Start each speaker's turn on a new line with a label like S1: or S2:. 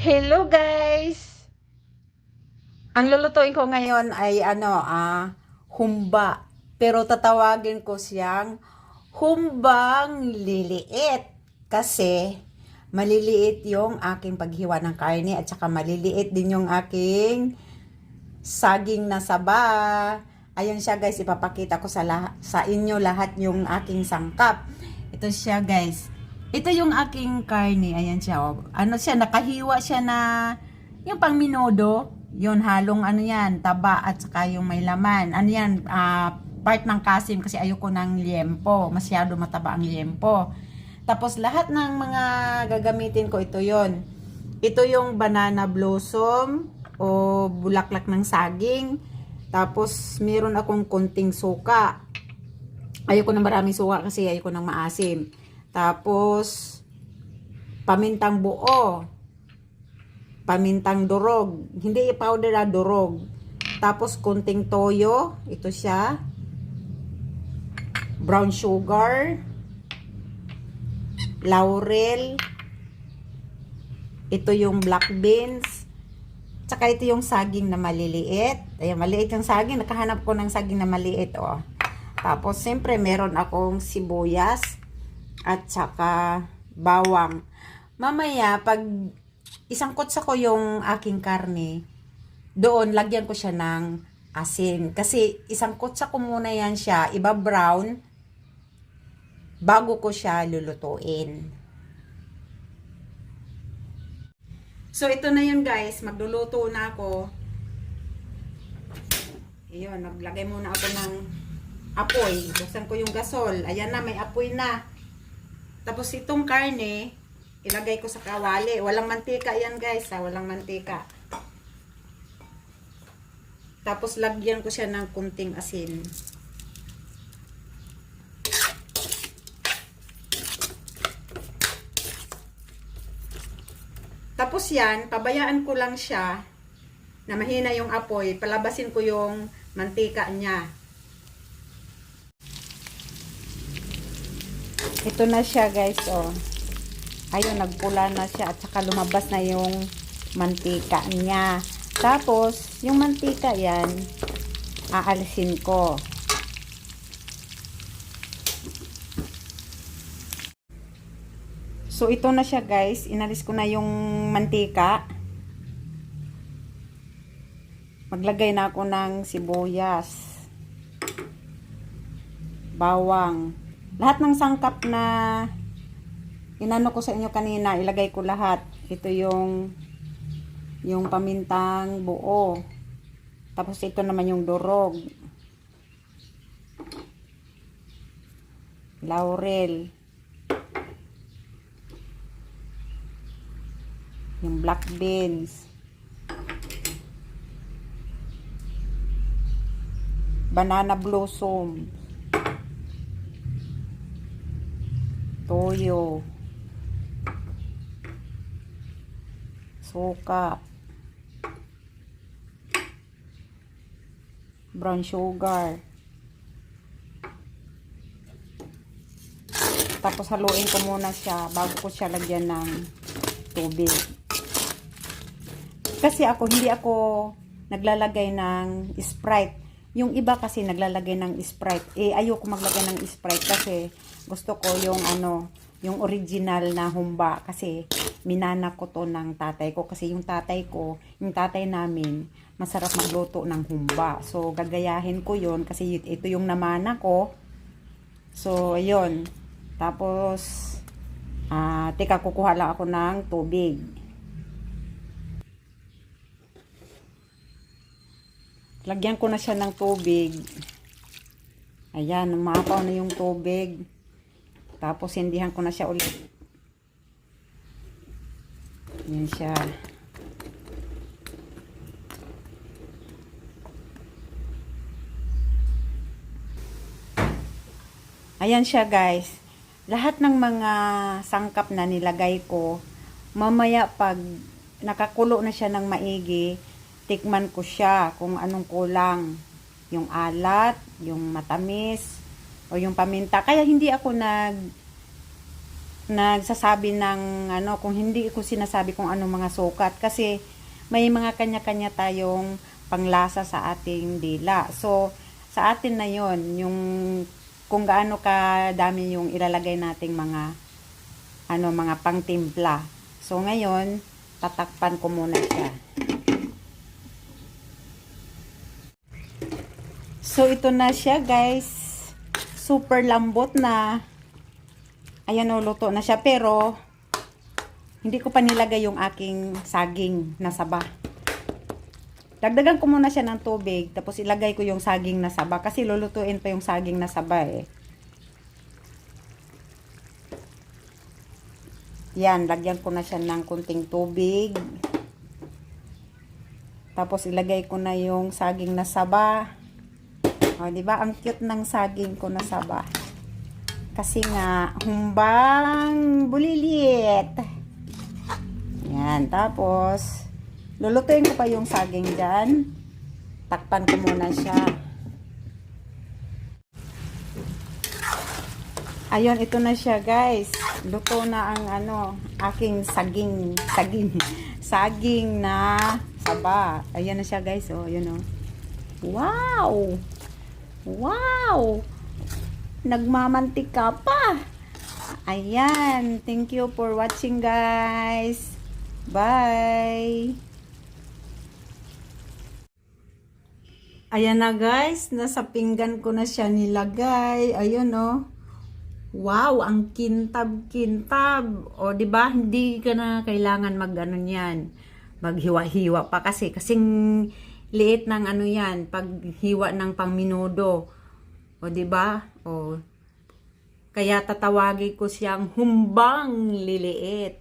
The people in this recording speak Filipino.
S1: Hello guys! Ang lulutuin ko ngayon ay humba. Pero tatawagin ko siyang humbang liliit. Kasi maliliit yung aking paghiwa ng karne at saka maliliit din yung aking saging na saba. Ayun siya guys, ipapakita ko sa inyo lahat yung aking sangkap. Ito siya guys. Ito yung aking karne. Ayan siya. Oh. Ano siya, nakahiwa siya na yung pang minodo. Yun, halong ano yan, taba at saka yung may laman. Ano yan, part ng kasim kasi ayoko ng liempo. Masyado mataba ang liempo. Tapos lahat ng mga gagamitin ko, ito yon. Ito yung banana blossom o bulaklak ng saging. Tapos meron akong konting suka. Ayoko ng maraming suka kasi ayoko ng maasim. Tapos pamintang buo, pamintang durog, hindi powder durog. Tapos konting toyo, ito siya. Brown sugar, laurel, ito yung black beans, tsaka ito yung saging na maliliit. Ayan, maliit yung saging. Nakahanap ko ng saging na maliit, oh. Tapos, siyempre, meron akong sibuyas at saka bawang. Mamaya, pag isangkot sa ko yung aking karne, doon, lagyan ko siya ng asin. Kasi, isangkot sa ko muna yan siya, iba brown, bago ko siya lulutuin. So, ito na yun guys. Magluluto na ako. Ayun, naglagay muna ako ng apoy. Buksan ko yung gasol. Ayan na, may apoy na. Tapos itong karne, ilagay ko sa kawali. Walang mantika yan guys, ha? Walang mantika. Tapos lagyan ko siya ng kunting asin. Tapos yan, pabayaan ko lang siya na mahina yung apoy. Palabasin ko yung mantika niya. Ito na siya guys, oh. Ayun, nagpula na siya at saka lumabas na yung mantika niya. Tapos, yung mantika yan, aalisin ko. So, ito na siya guys. Inalis ko na yung mantika. Maglagay na ako ng sibuyas, bawang. Lahat ng sangkap na inano ko sa inyo kanina, ilagay ko lahat. Ito yung pamintang buo. Tapos ito naman yung durog. Laurel. Yung black beans. Banana blossom. Toyo. Suka. Brown sugar. Tapos haluin ko muna siya bago ko siya lagyan ng tubig. Kasi hindi ako naglalagay ng Sprite. Yung iba kasi naglalagay ng Sprite. Ayoko maglagay ng Sprite kasi gusto ko yung yung original na humba. Kasi minana ko to ng tatay ko. Kasi yung tatay namin, masarap magluto ng humba. So, gagayahin ko yun kasi ito yung namana ko. So, ayun. Tapos, kukuha lang ako ng tubig. Lagyan ko na siya ng tubig. Ayan, umapaw na yung tubig. Tapos, hindihan ko na siya ulit. Ayan siya. Ayan siya guys. Lahat ng mga sangkap na nilagay ko, mamaya pag nakakulo na siya ng maigi, tikman ko siya kung anong kulang. Yung alat, yung matamis, o yung paminta. Kaya hindi ako nagsasabi ng ano, kung hindi ko sinasabi kung ano mga sukat, kasi may mga kanya-kanya tayong panglasa sa ating dila. So sa atin na yon, yung kung gaano kadami yung ilalagay nating mga ano, mga pangtimpla. So ngayon tatakpan ko muna siya. So ito na siya guys, super lambot na. Ayan o, luto na siya, pero hindi ko pa nilagay yung aking saging na saba. Dagdagan ko muna siya ng tubig, tapos ilagay ko yung saging na saba, kasi lulutuin pa yung saging na saba eh. Yan, lagyan ko na siya ng kunting tubig. Tapos ilagay ko na yung saging na saba. O, di ba? Ang cute ng saging ko na saba. Kasi nga, humbang bulilit. Yan, tapos, lulutuin ko pa yung saging dyan. Takpan ko muna siya. Ayun, ito na siya guys. Luto na ang ano, aking saging na saba. Ayan na siya guys, oh, yun oh. Wow! Wow! Nagmamantika pa. Ayan. Thank you for watching guys. Bye. Ayan na guys. Nasa pinggan ko na siya nilagay. Ayun oh. Wow, ang kintab-kintab. O di ba? Hindi ka na kailangan mag-ano niyan. Maghiwa-hiwa pa kasi kasing liit ng ano yan, paghiwa ng pangminudo. O di ba? O kaya tatawagin ko siyang humbang liliit.